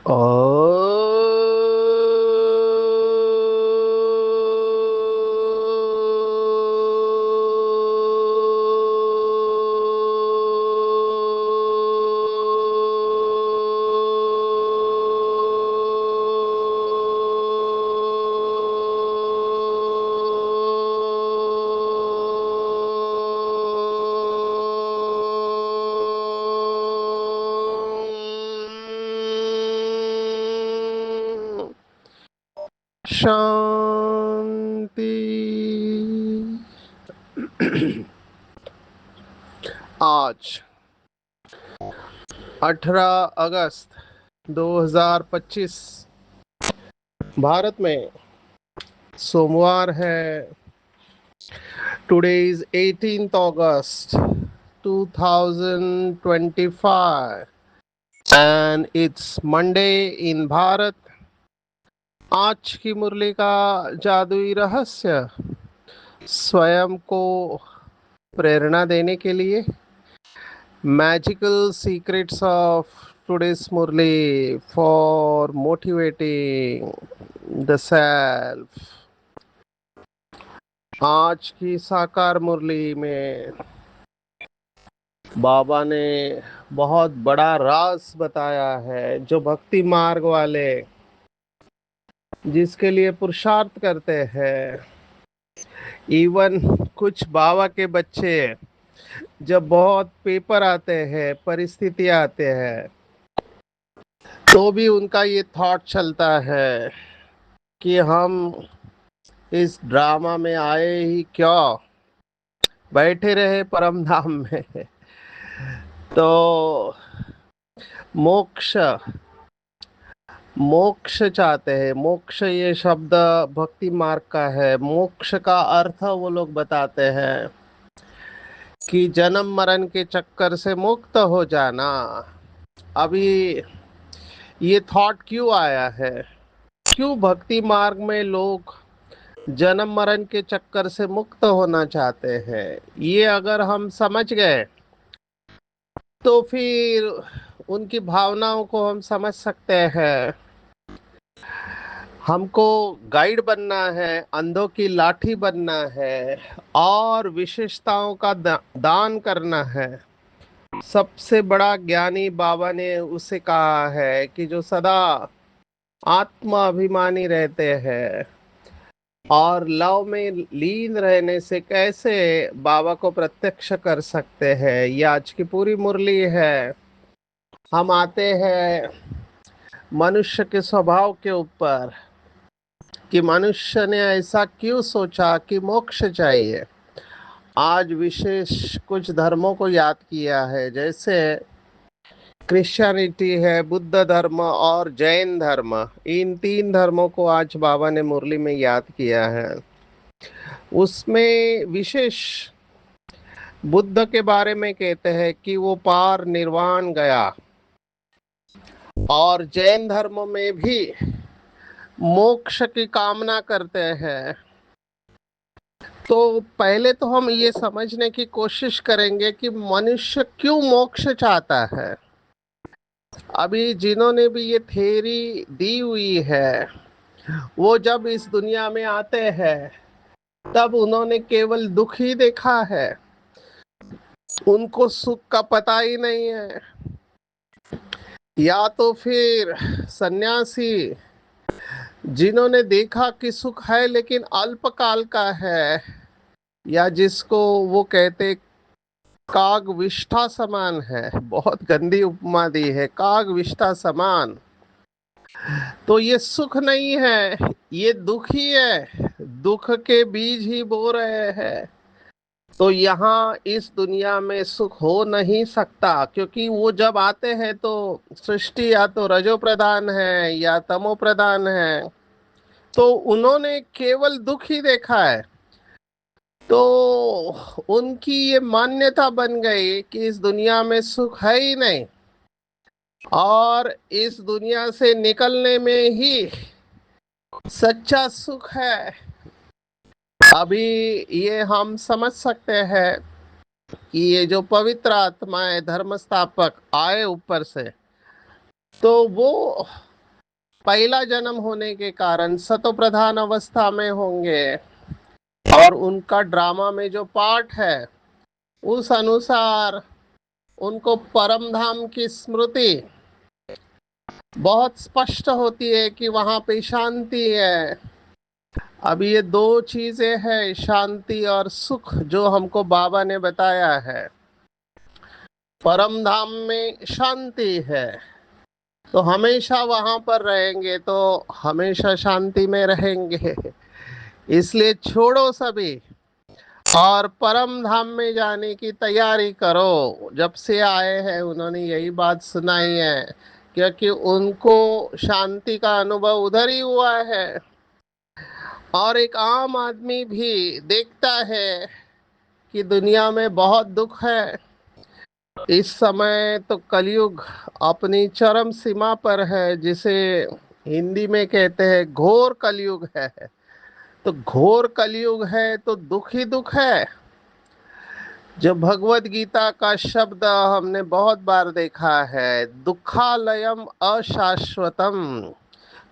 ओ शांति। आज 18 अगस्त 2025 भारत में सोमवार है। Today is 18th August 2025 and it's Monday in Bharat. आज की मुरली का जादुई रहस्य स्वयं को प्रेरणा देने के लिए magical secrets of today's Murli for motivating the self. आज की साकार मुरली में बाबा ने बहुत बड़ा राज बताया है, जो भक्ति मार्ग वाले जिसके लिए पुरुषार्थ करते हैं। इवन कुछ बाबा के बच्चे जब बहुत पेपर आते हैं, परिस्थिति आते हैं, तो भी उनका ये थॉट चलता है कि हम इस ड्रामा में आए ही क्यों, बैठे रहे परम धाम में। तो मोक्ष मोक्ष चाहते हैं। मोक्ष ये शब्द भक्ति मार्ग का है। मोक्ष का अर्थ वो लोग बताते हैं कि जन्म मरण के चक्कर से मुक्त हो जाना। अभी ये थॉट क्यों आया है? क्यों भक्ति मार्ग में लोग जन्म मरण के चक्कर से मुक्त होना चाहते हैं? ये अगर हम समझ गए तो फिर उनकी भावनाओं को हम समझ सकते हैं। हमको गाइड बनना है, अंधों की लाठी बनना है और विशेषताओं का दान करना है। सबसे बड़ा ज्ञानी बाबा ने उसे कहा है कि जो सदा आत्मा अभिमानी रहते हैं और लव में लीन रहने से कैसे बाबा को प्रत्यक्ष कर सकते हैं। ये आज की पूरी मुरली है। हम आते हैं मनुष्य के स्वभाव के ऊपर कि मनुष्य ने ऐसा क्यों सोचा कि मोक्ष चाहिए। आज विशेष कुछ धर्मों को याद किया है, जैसे क्रिश्चियनिटी है, बुद्ध धर्म और जैन धर्म। इन तीन धर्मों को आज बाबा ने मुरली में याद किया है। उसमें विशेष बुद्ध के बारे में कहते हैं कि वो पार निर्वाण गया, और जैन धर्म में भी मोक्ष की कामना करते हैं। तो पहले तो हम ये समझने की कोशिश करेंगे कि मनुष्य क्यों मोक्ष चाहता है। अभी जिन्होंने भी ये थ्योरी दी हुई है, वो जब इस दुनिया में आते हैं तब उन्होंने केवल दुख ही देखा है। उनको सुख का पता ही नहीं है। या तो फिर सन्यासी जिन्होंने देखा कि सुख है लेकिन अल्पकाल का है, या जिसको वो कहते काग विष्ठा समान है। बहुत गंदी उपमा दी है, काग विष्ठा समान। तो ये सुख नहीं है, ये दुख ही है। दुख के बीज ही बो रहे हैं। तो यहाँ इस दुनिया में सुख हो नहीं सकता, क्योंकि वो जब आते हैं तो सृष्टि या तो रजो प्रधान है या तमो प्रधान है। तो उन्होंने केवल दुख ही देखा है। तो उनकी ये मान्यता बन गई कि इस दुनिया में सुख है ही नहीं, और इस दुनिया से निकलने में ही सच्चा सुख है। अभी ये हम समझ सकते हैं कि ये जो पवित्र आत्माएं धर्म स्थापक आए ऊपर से, तो वो पहला जन्म होने के कारण सतो प्रधान अवस्था में होंगे, और उनका ड्रामा में जो पार्ट है उस अनुसार उनको परम धाम की स्मृति बहुत स्पष्ट होती है कि वहां पे शांति है। अब ये दो चीजें हैं, शांति और सुख, जो हमको बाबा ने बताया है। परम धाम में शांति है तो हमेशा वहां पर रहेंगे, तो हमेशा शांति में रहेंगे। इसलिए छोड़ो सभी और परम धाम में जाने की तैयारी करो। जब से आए हैं उन्होंने यही बात सुनाई है, क्योंकि उनको शांति का अनुभव उधर ही हुआ है। और एक आम आदमी भी देखता है कि दुनिया में बहुत दुख है। इस समय तो कलयुग अपनी चरम सीमा पर है, जिसे हिंदी में कहते हैं घोर कलयुग है। तो घोर कलयुग है तो दुख ही दुख है। जो भगवत गीता का शब्द हमने बहुत बार देखा है, दुखालयम अशाश्वतम,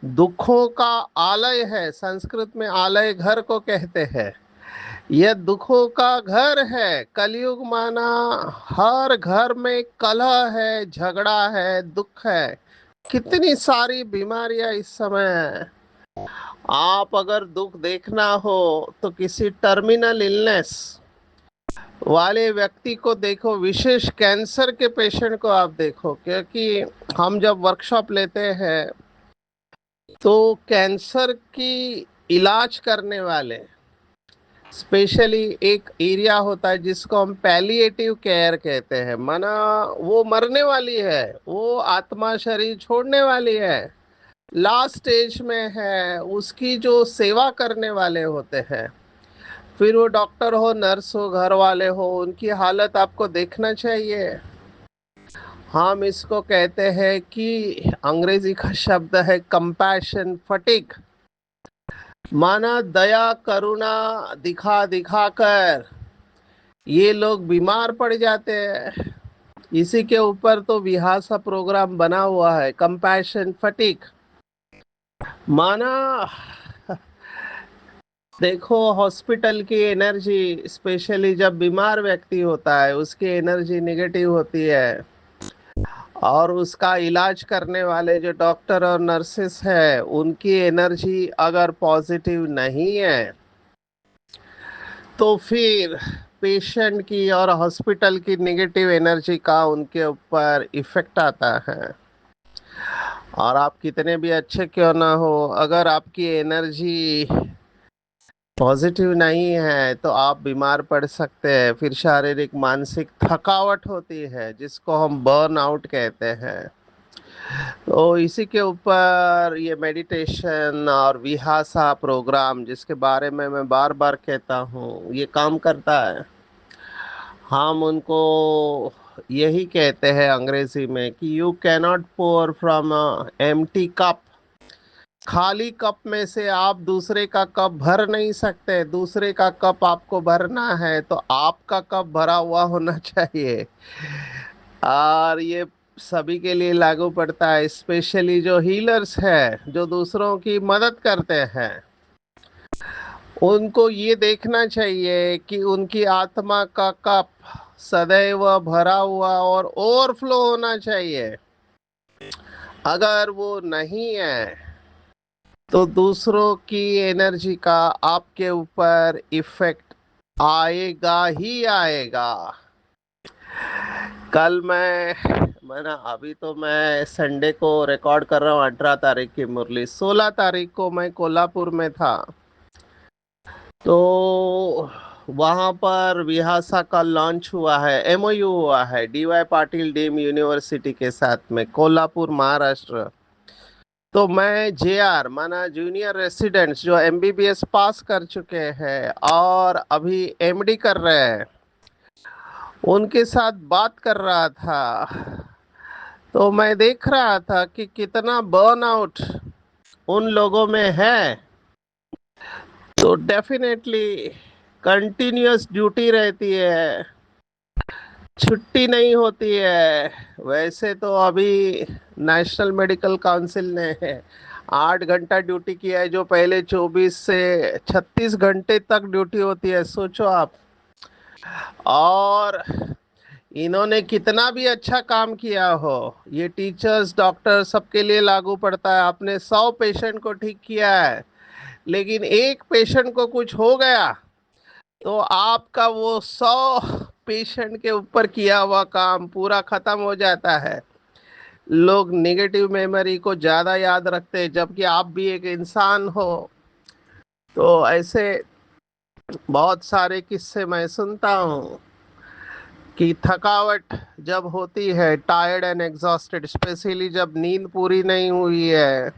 दुखों का आलय है। संस्कृत में आलय घर को कहते हैं। यह दुखों का घर है। कलयुग माना हर घर में कलह है, झगड़ा है, दुख है। कितनी सारी बीमारियां इस समय है। आप अगर दुख देखना हो तो किसी टर्मिनल इलनेस वाले व्यक्ति को देखो, विशेष कैंसर के पेशेंट को आप देखो। क्योंकि हम जब वर्कशॉप लेते हैं तो कैंसर की इलाज करने वाले, स्पेशली एक एरिया होता है जिसको हम पैलिएटिव केयर कहते हैं, माना वो मरने वाली है, वो आत्मा शरीर छोड़ने वाली है, लास्ट स्टेज में है, उसकी जो सेवा करने वाले होते हैं, फिर वो डॉक्टर हो, नर्स हो, घर वाले हो, उनकी हालत आपको देखना चाहिए। हम इसको कहते हैं कि अंग्रेजी का शब्द है कंपैशन फटीग, माना दया करुणा दिखा दिखा कर ये लोग बीमार पड़ जाते हैं। इसी के ऊपर तो विहासा प्रोग्राम बना हुआ है, कंपैशन फटीग। माना देखो, हॉस्पिटल की एनर्जी, स्पेशली जब बीमार व्यक्ति होता है उसकी एनर्जी नेगेटिव होती है, और उसका इलाज करने वाले जो डॉक्टर और नर्सेस है उनकी एनर्जी अगर पॉजिटिव नहीं है तो फिर पेशेंट की और हॉस्पिटल की नेगेटिव एनर्जी का उनके ऊपर इफेक्ट आता है। और आप कितने भी अच्छे क्यों ना हो, अगर आपकी एनर्जी पॉजिटिव नहीं है तो आप बीमार पड़ सकते हैं। फिर शारीरिक मानसिक थकावट होती है जिसको हम बर्न आउट कहते हैं। तो इसी के ऊपर ये मेडिटेशन और विहासा प्रोग्राम, जिसके बारे में मैं बार बार कहता हूँ, ये काम करता है। हम उनको यही कहते हैं अंग्रेजी में कि you cannot pour from empty cup, खाली कप में से आप दूसरे का कप भर नहीं सकते। दूसरे का कप आपको भरना है तो आपका कप भरा हुआ होना चाहिए। और ये सभी के लिए लागू पड़ता है, स्पेशली जो हीलर्स हैं, जो दूसरों की मदद करते हैं, उनको ये देखना चाहिए कि उनकी आत्मा का कप सदैव भरा हुआ और ओवरफ्लो होना चाहिए। अगर वो नहीं है तो दूसरों की एनर्जी का आपके ऊपर इफेक्ट आएगा ही आएगा। कल मैं अभी तो मैं संडे को रिकॉर्ड कर रहा हूँ, 18 तारीख की मुरली। 16 तारीख को मैं कोल्हापुर में था, तो वहाँ पर विहासा का लॉन्च हुआ है, एमओयू हुआ है डीवाई पाटिल डीम यूनिवर्सिटी के साथ में, कोल्हापुर महाराष्ट्र। तो मैं जेआर माना जूनियर रेसिडेंट्स जो एमबीबीएस पास कर चुके हैं और अभी एमडी कर रहे हैं, उनके साथ बात कर रहा था। तो मैं देख रहा था कि कितना बर्नआउट उन लोगों में है। तो डेफिनेटली कंटिन्यूअस ड्यूटी रहती है, छुट्टी नहीं होती है। वैसे तो अभी नेशनल मेडिकल काउंसिल ने 8 घंटा ड्यूटी किया है, जो पहले 24 से 36 घंटे तक ड्यूटी होती है, सोचो आप। और इन्होंने कितना भी अच्छा काम किया हो, ये टीचर्स डॉक्टर सबके लिए लागू पड़ता है। आपने 100 पेशेंट को ठीक किया है, लेकिन एक पेशेंट को कुछ हो गया तो आपका वो 100 पेशेंट के ऊपर किया हुआ काम पूरा खत्म हो जाता है। लोग नेगेटिव मेमोरी को ज्यादा याद रखते हैं, जबकि आप भी एक इंसान हो। तो ऐसे बहुत सारे किस्से मैं सुनता हूँ कि थकावट जब होती है, टायर्ड एंड एग्जॉस्टेड, स्पेशली जब नींद पूरी नहीं हुई है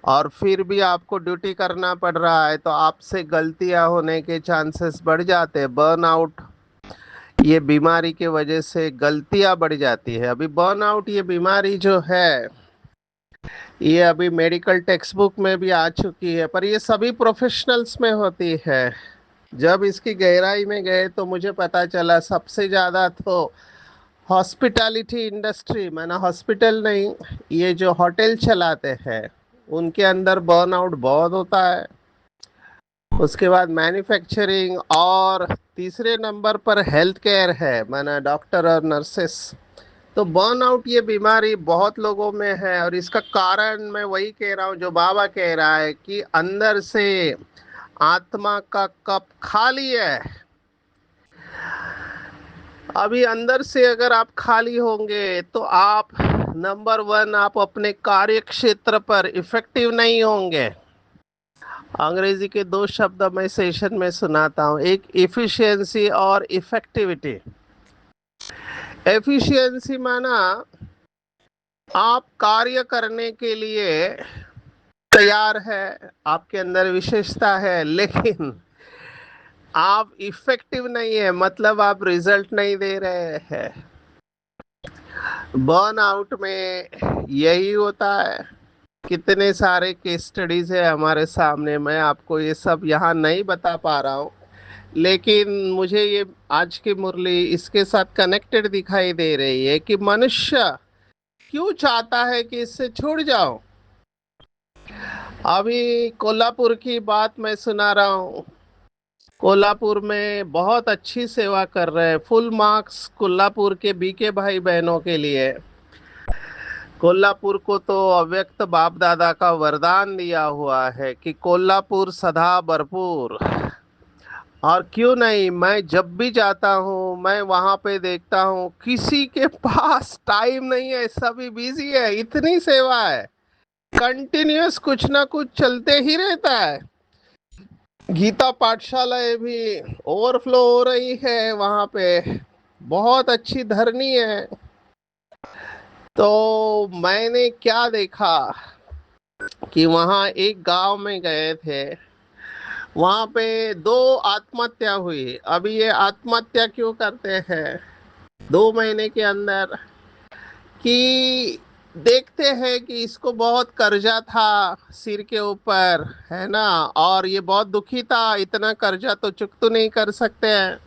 और फिर भी आपको ड्यूटी करना पड़ रहा है, तो आपसे गलतियां होने के चांसेस बढ़ जाते हैं। बर्नआउट ये बीमारी के वजह से गलतियां बढ़ जाती है। अभी बर्नआउट ये बीमारी जो है, ये अभी मेडिकल टेक्स्ट बुक में भी आ चुकी है, पर ये सभी प्रोफेशनल्स में होती है। जब इसकी गहराई में गए तो मुझे पता चला सबसे ज़्यादा तो हॉस्पिटैलिटी इंडस्ट्री, मैंने हॉस्पिटल नहीं, ये जो होटल चलाते हैं उनके अंदर बर्नआउट बहुत होता है। उसके बाद मैन्युफैक्चरिंग, और तीसरे नंबर पर हेल्थ केयर है, मैंने डॉक्टर और नर्सेस। तो बर्नआउट ये बीमारी बहुत लोगों में है, और इसका कारण मैं वही कह रहा हूँ जो बाबा कह रहा है कि अंदर से आत्मा का कप खाली है। अभी अंदर से अगर आप खाली होंगे तो आप, नंबर वन, आप अपने कार्य क्षेत्र पर इफेक्टिव नहीं होंगे। अंग्रेजी के दो शब्द मैं सेशन में सुनाता हूँ, एक इफिशियंसी और इफेक्टिविटी। एफिशिएंसी माना आप कार्य करने के लिए तैयार है, आपके अंदर विशेषता है, लेकिन आप इफेक्टिव नहीं है, मतलब आप रिजल्ट नहीं दे रहे हैं। बर्नआउट में यही होता है। कितने सारे केस स्टडीज है हमारे सामने, मैं आपको ये सब यहाँ नहीं बता पा रहा हूँ, लेकिन मुझे ये आज की मुरली इसके साथ कनेक्टेड दिखाई दे रही है कि मनुष्य क्यों चाहता है कि इससे छूट जाओ। अभी कोल्हापुर की बात मैं सुना रहा हूँ। कोल्हापुर में बहुत अच्छी सेवा कर रहे हैं, फुल मार्क्स कोल्हापुर के बीके भाई बहनों के लिए। कोल्हापुर को तो अव्यक्त बाप दादा का वरदान दिया हुआ है कि कोल्हापुर सदा भरपूर। और क्यों नहीं, मैं जब भी जाता हूँ मैं वहां पे देखता हूँ किसी के पास टाइम नहीं है, सभी बिजी है, इतनी सेवा है, कंटिन्यूअस कुछ ना कुछ चलते ही रहता है। गीता पाठशालाएं भी ओवरफ्लो हो रही है वहां पे, बहुत अच्छी धरनी है। तो मैंने क्या देखा कि वहाँ एक गांव में गए थे, वहाँ पे दो आत्महत्या हुई। अभी ये आत्महत्या क्यों करते हैं 2 महीने के अंदर, कि देखते हैं कि इसको बहुत कर्जा था सिर के ऊपर, है ना, और ये बहुत दुखी था, इतना कर्जा तो चुकता नहीं कर सकते हैं,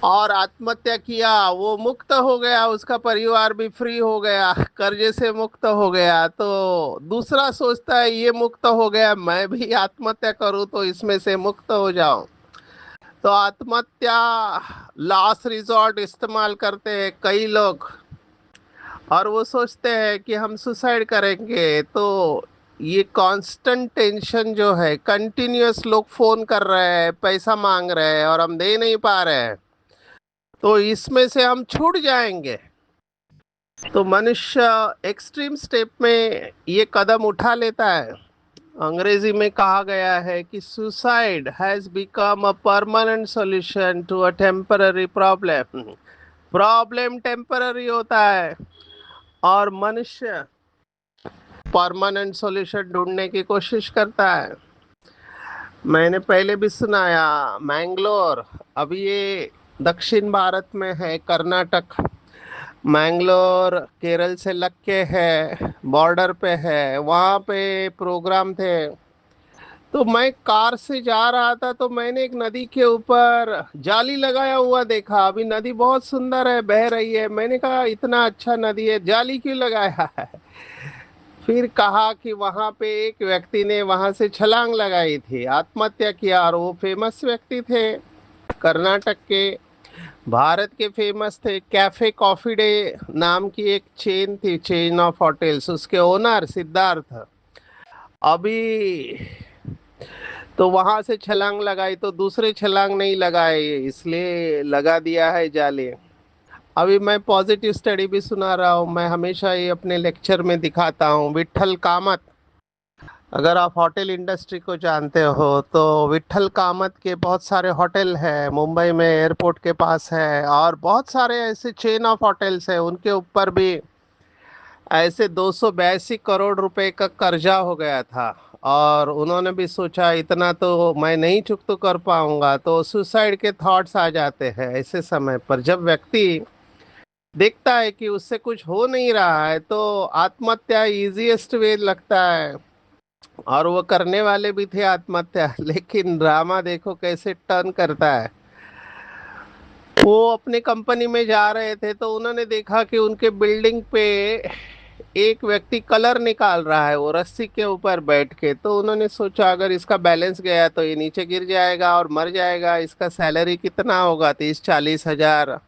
और आत्महत्या किया। वो मुक्त हो गया, उसका परिवार भी फ्री हो गया, कर्जे से मुक्त हो गया। तो दूसरा सोचता है ये मुक्त हो गया, मैं भी आत्महत्या करूं तो इसमें से मुक्त हो जाऊं। तो आत्महत्या लास्ट रिजॉर्ट इस्तेमाल करते हैं कई लोग, और वो सोचते हैं कि हम सुसाइड करेंगे। तो ये कांस्टेंट टेंशन जो है, कंटिन्यूअस लोग फोन कर रहे हैं, पैसा मांग रहे हैं और हम दे नहीं पा रहे हैं, तो इसमें से हम छूट जाएंगे। तो मनुष्य एक्सट्रीम स्टेप में ये कदम उठा लेता है। अंग्रेजी में कहा गया है कि suicide has become a permanent solution to a temporary problem. Problem temporary होता है और मनुष्य परमानेंट सॉल्यूशन ढूंढने की कोशिश करता है। मैंने पहले भी सुनाया, मैंगलोर, अभी ये दक्षिण भारत में है, कर्नाटक। मैंगलोर केरल से लग के है, बॉर्डर पे है, वहाँ पे प्रोग्राम थे। तो मैं कार से जा रहा था तो मैंने एक नदी के ऊपर जाली लगाया हुआ देखा। अभी नदी बहुत सुंदर है, बह रही है, मैंने कहा इतना अच्छा नदी है, जाली क्यों लगाया है। फिर कहा कि वहां पे एक व्यक्ति ने वहां से छलांग लगाई थी, आत्महत्या किया, और वो फेमस व्यक्ति थे, कर्नाटक के, भारत के फेमस थे। कैफे कॉफी डे नाम की एक चेन थी, चेन ऑफ होटल्स, उसके ओनर सिद्धार्थ। अभी तो वहां से छलांग लगाई तो दूसरे छलांग नहीं लगाए, इसलिए लगा दिया है जाले। अभी मैं पॉजिटिव स्टडी भी सुना रहा हूँ, मैं हमेशा ये अपने लेक्चर में दिखाता हूँ। विट्ठल कामत, अगर आप होटल इंडस्ट्री को जानते हो तो विट्ठल कामत के बहुत सारे होटल हैं मुंबई में, एयरपोर्ट के पास है, और बहुत सारे ऐसे चेन ऑफ होटल्स हैं, उनके ऊपर भी ऐसे 282 करोड़ रुपए का कर्जा हो गया था। और उन्होंने भी सोचा इतना तो मैं नहीं चुकता कर पाऊंगा, तो सुसाइड के थॉट्स आ जाते हैं ऐसे समय पर। जब व्यक्ति देखता है कि उससे कुछ हो नहीं रहा है तो आत्महत्या इजीएस्ट वे लगता है, और वो करने वाले भी थे आत्महत्या। लेकिन ड्रामा देखो कैसे टर्न करता है। वो अपनी कंपनी में जा रहे थे तो उन्होंने देखा कि उनके बिल्डिंग पे एक व्यक्ति कलर निकाल रहा है, वो रस्सी के ऊपर बैठ के। तो उन्होंने सोचा अगर इसका बैलेंस गया तो ये नीचे गिर जाएगा और मर जाएगा, इसका सैलरी कितना होगा, 30-40 हजार,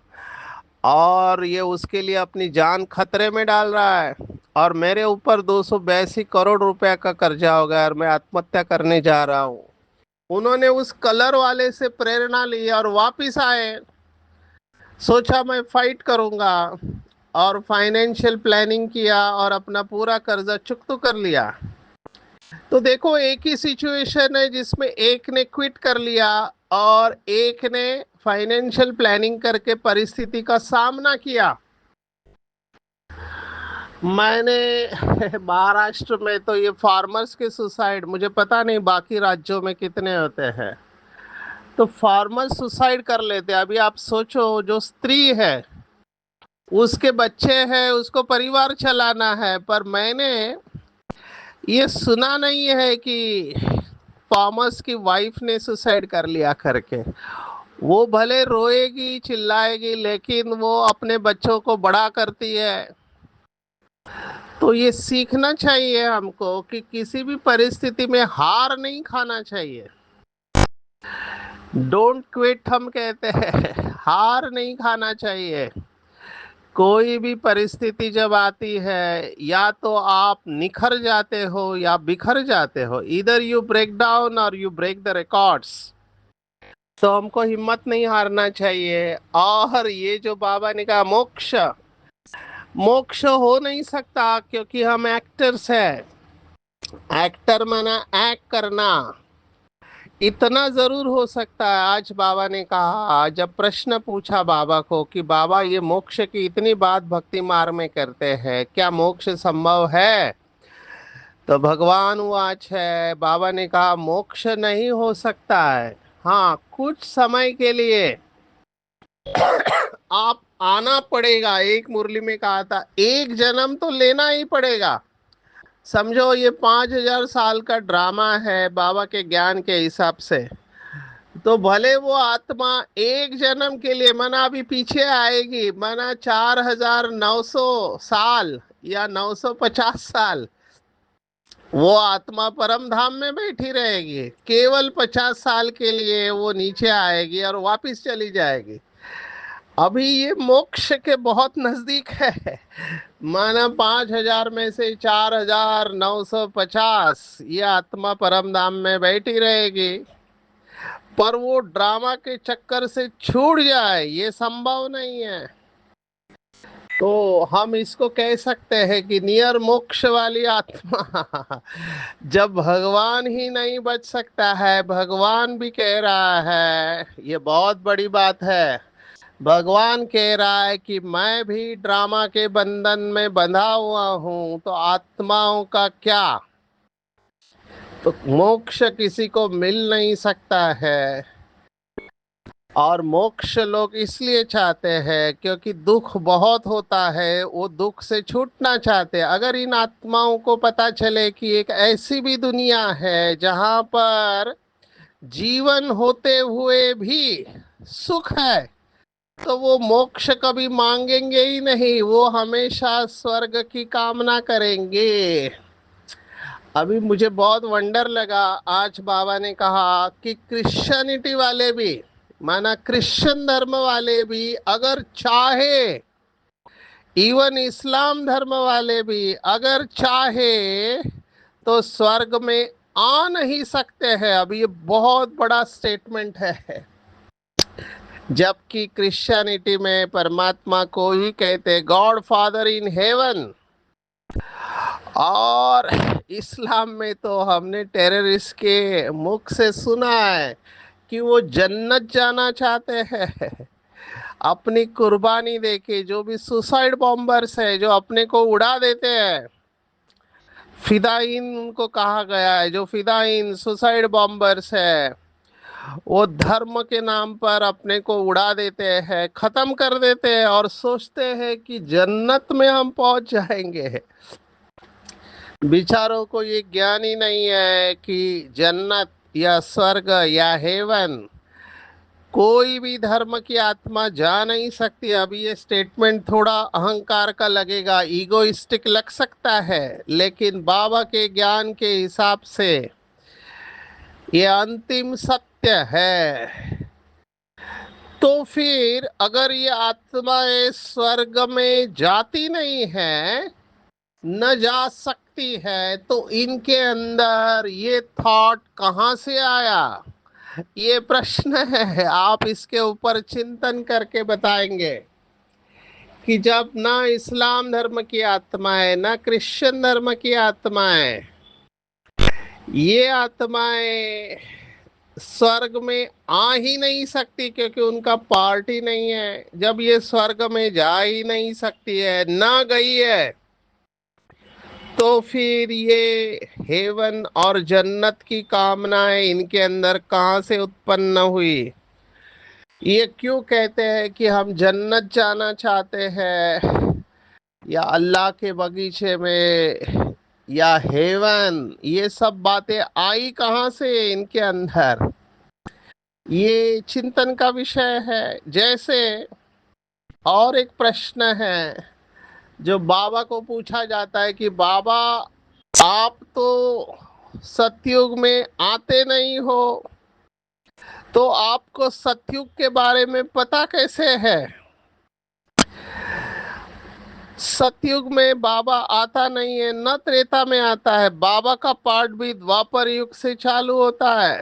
और ये उसके लिए अपनी जान खतरे में डाल रहा है, और मेरे ऊपर 282 करोड़ रुपए का कर्जा हो गया और मैं आत्महत्या करने जा रहा हूँ। उन्होंने उस कलर वाले से प्रेरणा ली और वापिस आए, सोचा मैं फाइट करूंगा, और फाइनेंशियल प्लानिंग किया और अपना पूरा कर्जा चुकता कर लिया। तो देखो एक ही सिचुएशन है जिसमें एक ने क्विट कर लिया और एक ने फाइनेंशियल प्लानिंग करके परिस्थिति का सामना किया। मैंने महाराष्ट्र में तो ये फार्मर्स के सुसाइड, मुझे पता नहीं बाकी राज्यों में कितने होते हैं, तो फार्मर सुसाइड कर लेते हैं। अभी आप सोचो, जो स्त्री है उसके बच्चे हैं, उसको परिवार चलाना है, पर मैंने ये सुना नहीं है कि फार्मर्स की वाइफ ने सुसाइड कर लिया करके। वो भले रोएगी चिल्लाएगी लेकिन वो अपने बच्चों को बड़ा करती है। तो ये सीखना चाहिए हमको कि किसी भी परिस्थिति में हार नहीं खाना चाहिए। डोंट क्विट हम कहते हैं, हार नहीं खाना चाहिए। कोई भी परिस्थिति जब आती है, या तो आप निखर जाते हो या बिखर जाते हो, इधर यू ब्रेक डाउन और यू ब्रेक द रिकॉर्ड्स। तो हमको हिम्मत नहीं हारना चाहिए। और ये जो बाबा ने कहा मोक्ष, मोक्ष हो नहीं सकता क्योंकि हम एक्टर्स हैं। एक्टर माना एक्ट करना, इतना जरूर हो सकता है। आज बाबा ने कहा, जब प्रश्न पूछा बाबा को कि बाबा ये मोक्ष की इतनी बात भक्ति मार्ग में करते हैं, क्या मोक्ष संभव है? तो भगवान वाच है, बाबा ने कहा मोक्ष नहीं हो सकता है, हाँ कुछ समय के लिए आप आना पड़ेगा। एक मुरली में कहा था एक जन्म तो लेना ही पड़ेगा। समझो ये 5,000 साल का ड्रामा है बाबा के ज्ञान के हिसाब से। तो भले वो आत्मा एक जन्म के लिए, मना अभी पीछे आएगी, मना 4,900 साल या 950 साल वो आत्मा परम धाम में बैठी रहेगी, केवल 50 साल के लिए वो नीचे आएगी और वापिस चली जाएगी। अभी ये मोक्ष के बहुत नजदीक है। माना 5,000 में से 4,950 ये आत्मा परम धाम में बैठी रहेगी, पर वो ड्रामा के चक्कर से छूट जाए ये संभव नहीं है। तो हम इसको कह सकते हैं कि नियर मोक्ष वाली आत्मा जब भगवान ही नहीं बच सकता है, भगवान भी कह रहा है, ये बहुत बड़ी बात है। भगवान कह रहा है कि मैं भी ड्रामा के बंधन में बंधा हुआ हूं, तो आत्माओं का क्या? तो मोक्ष किसी को मिल नहीं सकता है। और मोक्ष लोग इसलिए चाहते हैं क्योंकि दुख बहुत होता है, वो दुख से छूटना चाहते हैं। अगर इन आत्माओं को पता चले कि एक ऐसी भी दुनिया है जहां पर जीवन होते हुए भी सुख है, तो वो मोक्ष कभी मांगेंगे ही नहीं, वो हमेशा स्वर्ग की कामना करेंगे। अभी मुझे बहुत वंडर लगा, आज बाबा ने कहा कि क्रिश्चियनिटी वाले भी, माना क्रिश्चियन धर्म वाले भी अगर चाहे, इवन इस्लाम धर्म वाले भी अगर चाहे तो स्वर्ग में आ नहीं सकते हैं। अब ये बहुत बड़ा स्टेटमेंट है, जबकि क्रिश्चियनिटी में परमात्मा को ही कहते गॉड फादर इन हेवन, और इस्लाम में तो हमने टेररिस्ट के मुख से सुना है कि वो जन्नत जाना चाहते हैं अपनी कुर्बानी देके। जो भी सुसाइड बॉम्बर्स है जो अपने को उड़ा देते हैं, फिदाइन उनको कहा गया है, जो फिदाइन सुसाइड बॉम्बर्स है वो धर्म के नाम पर अपने को उड़ा देते हैं, खत्म कर देते हैं और सोचते हैं कि जन्नत में हम पहुंच जाएंगे। बेचारों को ये ज्ञान ही नहीं है कि जन्नत या स्वर्ग या हेवन कोई भी धर्म की आत्मा जा नहीं सकती। अभी ये स्टेटमेंट थोड़ा अहंकार का लगेगा, ईगोइस्टिक लग सकता है, लेकिन बाबा के ज्ञान के हिसाब से ये अंतिम सत्य है। तो फिर अगर ये आत्माएं स्वर्ग में जाती नहीं है, न जा सकती है, तो इनके अंदर ये थॉट कहाँ से आया? ये प्रश्न है। आप इसके ऊपर चिंतन करके बताएंगे कि जब ना इस्लाम धर्म की आत्माएं, ना क्रिश्चियन धर्म की आत्माएं, ये आत्माएं स्वर्ग में आ ही नहीं सकती, क्योंकि उनका पार्ट ही नहीं है। जब ये स्वर्ग में जा ही नहीं सकती है, ना गई है, तो फिर ये हेवन और जन्नत की कामनाएं इनके अंदर कहाँ से उत्पन्न हुई? ये क्यों कहते हैं कि हम जन्नत जाना चाहते हैं, या अल्लाह के बगीचे में, या हेवन? ये सब बातें आई कहाँ से इनके अंदर? ये चिंतन का विषय है। जैसे और एक प्रश्न है जो बाबा को पूछा जाता है कि बाबा, आप तो सतयुग में आते नहीं हो, तो आपको सतयुग के बारे में पता कैसे है? सतयुग में बाबा आता नहीं है, न त्रेता में आता है। बाबा का पार्ट भी द्वापर युग से चालू होता है।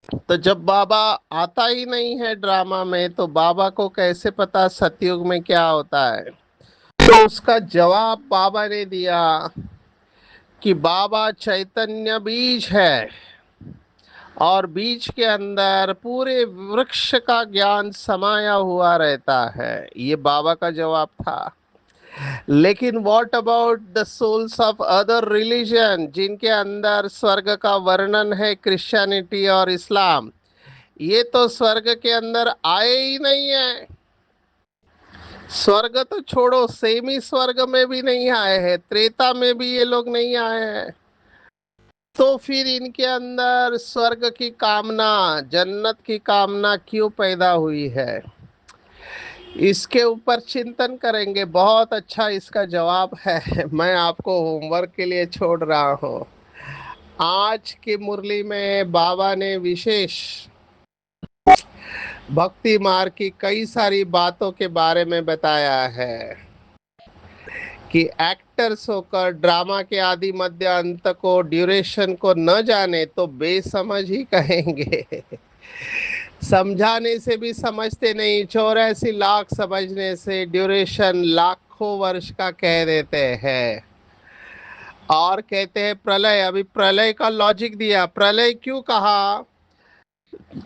तो जब बाबा आता ही नहीं है ड्रामा में, तो बाबा को कैसे पता सतयुग में क्या होता है? तो उसका जवाब बाबा ने दिया कि बाबा चैतन्य बीज है, और बीज के अंदर पूरे वृक्ष का ज्ञान समाया हुआ रहता है। ये बाबा का जवाब था। लेकिन what about the souls of other religion, जिनके अंदर स्वर्ग का वर्णन है, क्रिश्चियनिटी और इस्लाम, ये तो स्वर्ग के अंदर आए ही नहीं है। स्वर्ग तो छोड़ो, सेमी स्वर्ग में भी नहीं आए हैं, त्रेता में भी ये लोग नहीं आए हैं। तो फिर इनके अंदर स्वर्ग की कामना, जन्नत की कामना क्यों पैदा हुई है? इसके ऊपर चिंतन करेंगे। बहुत अच्छा इसका जवाब है। मैं आपको होमवर्क के लिए छोड़ रहा हूँ। आज की मुरली में बाबा ने विशेष भक्ति मार्ग की कई सारी बातों के बारे में बताया है कि एक्टर्स होकर ड्रामा के आदि मध्य अंत को, ड्यूरेशन को न जाने तो बेसमझ ही कहेंगे। समझाने से भी समझते नहीं, 84 लाख समझने से ड्यूरेशन लाखों वर्ष का कह देते हैं। और कहते हैं प्रलय, अभी प्रलय का लॉजिक दिया। प्रलय क्यों कहा?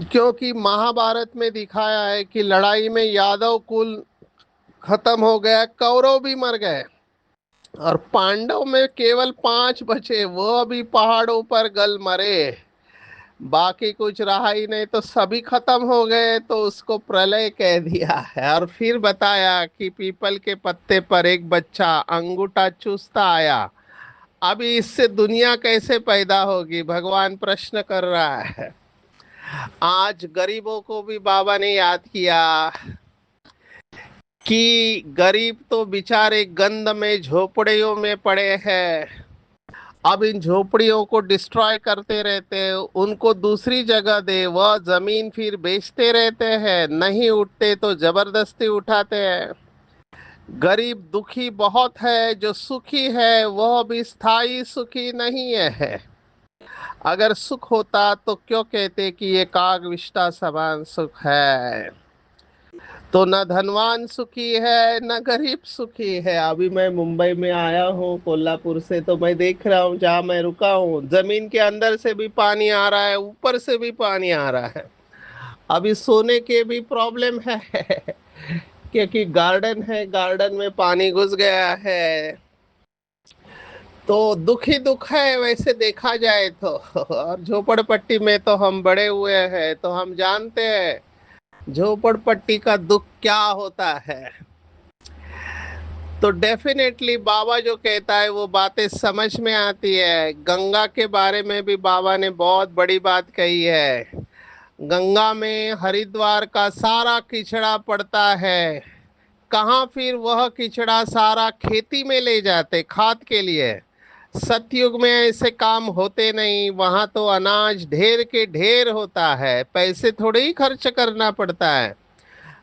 क्योंकि महाभारत में दिखाया है कि लड़ाई में यादव कुल खत्म हो गया, कौरव भी मर गए, और पांडव में केवल 5 बचे, वो अभी पहाड़ों पर गल मरे, बाकी कुछ रहा ही नहीं, तो सभी खत्म हो गए, तो उसको प्रलय कह दिया है। और फिर बताया कि पीपल के पत्ते पर एक बच्चा अंगूठा चूसता आया। अभी इससे दुनिया कैसे पैदा होगी, भगवान प्रश्न कर रहा है। आज गरीबों को भी बाबा ने याद किया कि गरीब तो बेचारे गंद में, झोपड़ियों में पड़े हैं, अब इन झोपड़ियों को डिस्ट्रॉय करते रहते हैं, उनको दूसरी जगह दे, वह जमीन फिर बेचते रहते हैं, नहीं उठते तो जबरदस्ती उठाते हैं। गरीब दुखी बहुत है, जो सुखी है वह भी स्थायी सुखी नहीं है। अगर सुख होता तो क्यों कहते कि ये काग विष्ठा समान सुख है। तो न धनवान सुखी है न गरीब सुखी है। अभी मैं मुंबई में आया हूँ कोल्हापुर से, तो मैं देख रहा हूँ जहाँ मैं रुका हूँ, जमीन के अंदर से भी पानी आ रहा है, ऊपर से भी पानी आ रहा है। अभी सोने के भी प्रॉब्लम है क्योंकि गार्डन है, गार्डन में पानी घुस गया है। तो दुख ही दुख है वैसे देखा जाए तो। और झोपड़पट्टी में तो हम बड़े हुए हैं, तो हम जानते हैं झोपड़पट्टी का दुख क्या होता है। तो डेफिनेटली बाबा जो कहता है वो बातें समझ में आती है। गंगा के बारे में भी बाबा ने बहुत बड़ी बात कही है। गंगा में हरिद्वार का सारा कीचड़ा पड़ता है, कहाँ फिर वह कीचड़ा सारा खेती में ले जाते खाद के लिए। सतयुग में ऐसे काम होते नहीं, वहां तो अनाज ढेर के ढेर होता है, पैसे थोड़े ही खर्च करना पड़ता है।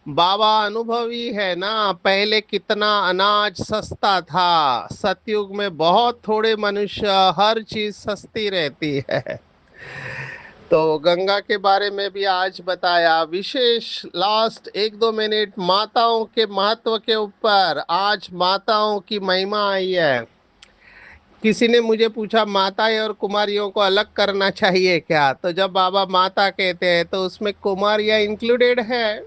बाबा अनुभवी है ना, पहले कितना अनाज सस्ता था। सतयुग में बहुत थोड़े मनुष्य, हर चीज सस्ती रहती है। तो गंगा के बारे में भी आज बताया विशेष। लास्ट 1-2 मिनट माताओं के महत्व के ऊपर, आज माताओं की महिमा आई है। किसी ने मुझे पूछा माताएं और कुमारियों को अलग करना चाहिए क्या, तो जब बाबा माता कहते हैं तो उसमें कुमारियां इंक्लूडेड है।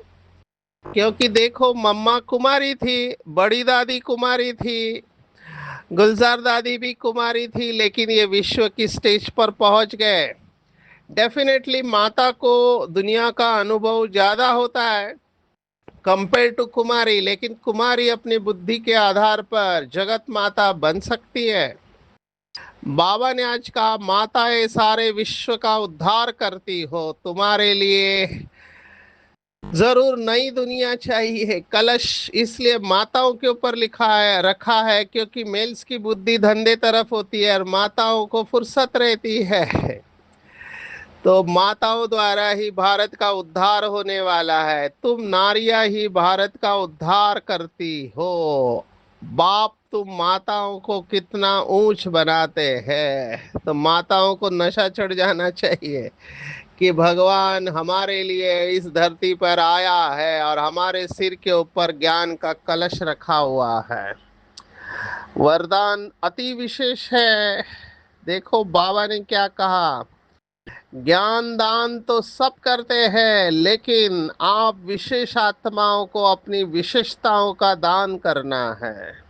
क्योंकि देखो मम्मा कुमारी थी, बड़ी दादी कुमारी थी, गुलजार दादी भी कुमारी थी, लेकिन ये विश्व की स्टेज पर पहुंच गए। डेफिनेटली माता को दुनिया का अनुभव ज्यादा होता है कंपेयर टू कुमारी, लेकिन कुमारी अपनी बुद्धि के आधार पर जगत माता बन सकती है। बाबा ने आज कहा माताएं सारे विश्व का उद्धार करती हो, तुम्हारे लिए जरूर नई दुनिया चाहिए। कलश इसलिए माताओं के ऊपर लिखा है, रखा है, क्योंकि मेल्स की बुद्धि धंधे तरफ होती है और माताओं को फुर्सत रहती है। तो माताओं द्वारा ही भारत का उद्धार होने वाला है। तुम नारियां ही भारत का उद्धार करती हो। बाप तुम माताओं को कितना ऊंच बनाते हैं। तो माताओं को नशा चढ़ जाना चाहिए कि भगवान हमारे लिए इस धरती पर आया है और हमारे सिर के ऊपर ज्ञान का कलश रखा हुआ है। वरदान अति विशेष है। देखो बाबा ने क्या कहा, ज्ञान दान तो सब करते हैं, लेकिन आप विशेष आत्माओं को अपनी विशेषताओं का दान करना है।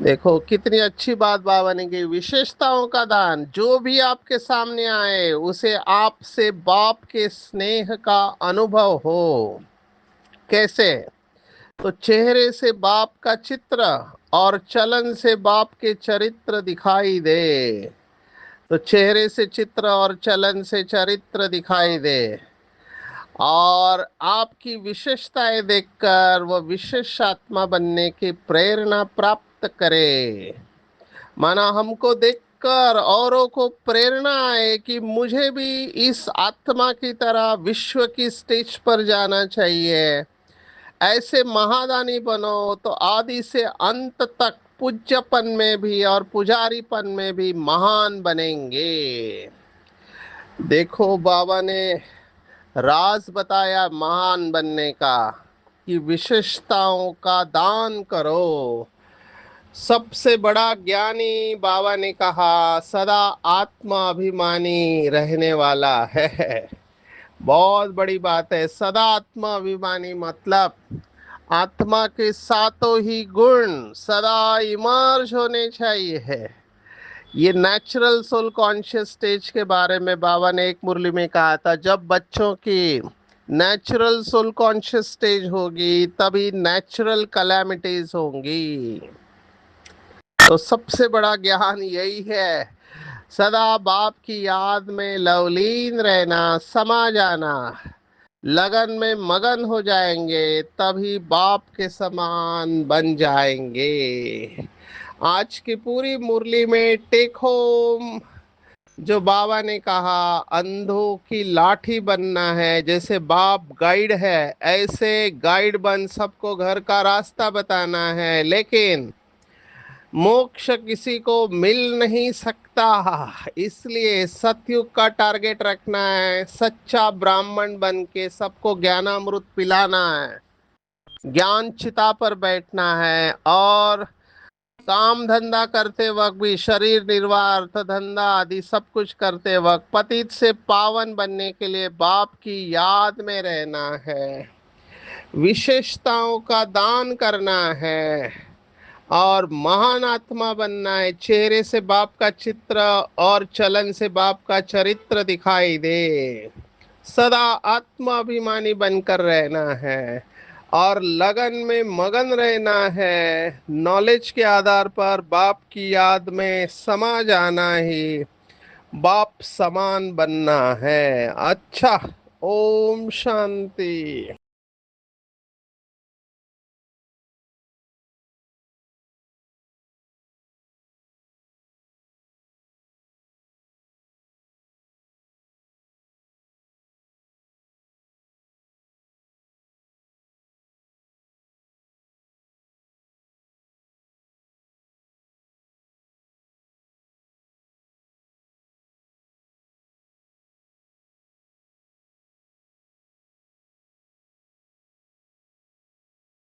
देखो कितनी अच्छी बात बाबा ने की, विशेषताओं का दान। जो भी आपके सामने आए उसे आपसे बाप के स्नेह का अनुभव हो। कैसे? तो चेहरे से बाप का चित्र और चलन से बाप के चरित्र दिखाई दे। तो चेहरे से चित्र और चलन से चरित्र दिखाई दे, और आपकी विशेषताएं देखकर वह विशेष आत्मा बनने की प्रेरणा प्राप्त करे। माना हमको देखकर औरों को प्रेरणा आए कि मुझे भी इस आत्मा की तरह विश्व की स्टेज पर जाना चाहिए। ऐसे महादानी बनो तो आदि से अंत तक पूज्यपन में भी और पुजारीपन में भी महान बनेंगे। देखो बाबा ने राज बताया महान बनने का, कि विशेषताओं का दान करो। सबसे बड़ा ज्ञानी बाबा ने कहा सदा आत्मा अभिमानी रहने वाला है। बहुत बड़ी बात है, सदा आत्मा अभिमानी मतलब आत्मा के सातों ही गुण सदा इमर्ज होने चाहिए है। ये नेचुरल सोल कॉन्शियस स्टेज के बारे में बाबा ने एक मुरली में कहा था, जब बच्चों की नेचुरल सोल कॉन्शियस स्टेज होगी तभी नेचुरल कैलामिटीज होंगी। तो सबसे बड़ा ज्ञान यही है, सदा बाप की याद में लवलीन रहना, समा जाना। लगन में मगन हो जाएंगे, तभी बाप के समान बन जाएंगे। आज की पूरी मुरली में टेक होम जो बाबा ने कहा, अंधों की लाठी बनना है। जैसे बाप गाइड है, ऐसे गाइड बन सबको घर का रास्ता बताना है। लेकिन मोक्ष किसी को मिल नहीं सकता, इसलिए सतयुग का टारगेट रखना है। सच्चा ब्राह्मण बन के सबको ज्ञानामृत पिलाना है, ज्ञान चिता पर बैठना है। और काम धंधा करते वक्त भी, शरीर निर्वाह, अर्थ धंधा आदि सब कुछ करते वक्त पतित से पावन बनने के लिए बाप की याद में रहना है, विशेषताओं का दान करना है और महान आत्मा बनना है। चेहरे से बाप का चित्र और चलन से बाप का चरित्र दिखाई दे। सदा आत्माभिमानी बनकर रहना है और लगन में मगन रहना है। नॉलेज के आधार पर बाप की याद में समा जाना ही बाप समान बनना है। अच्छा, ओम शांति।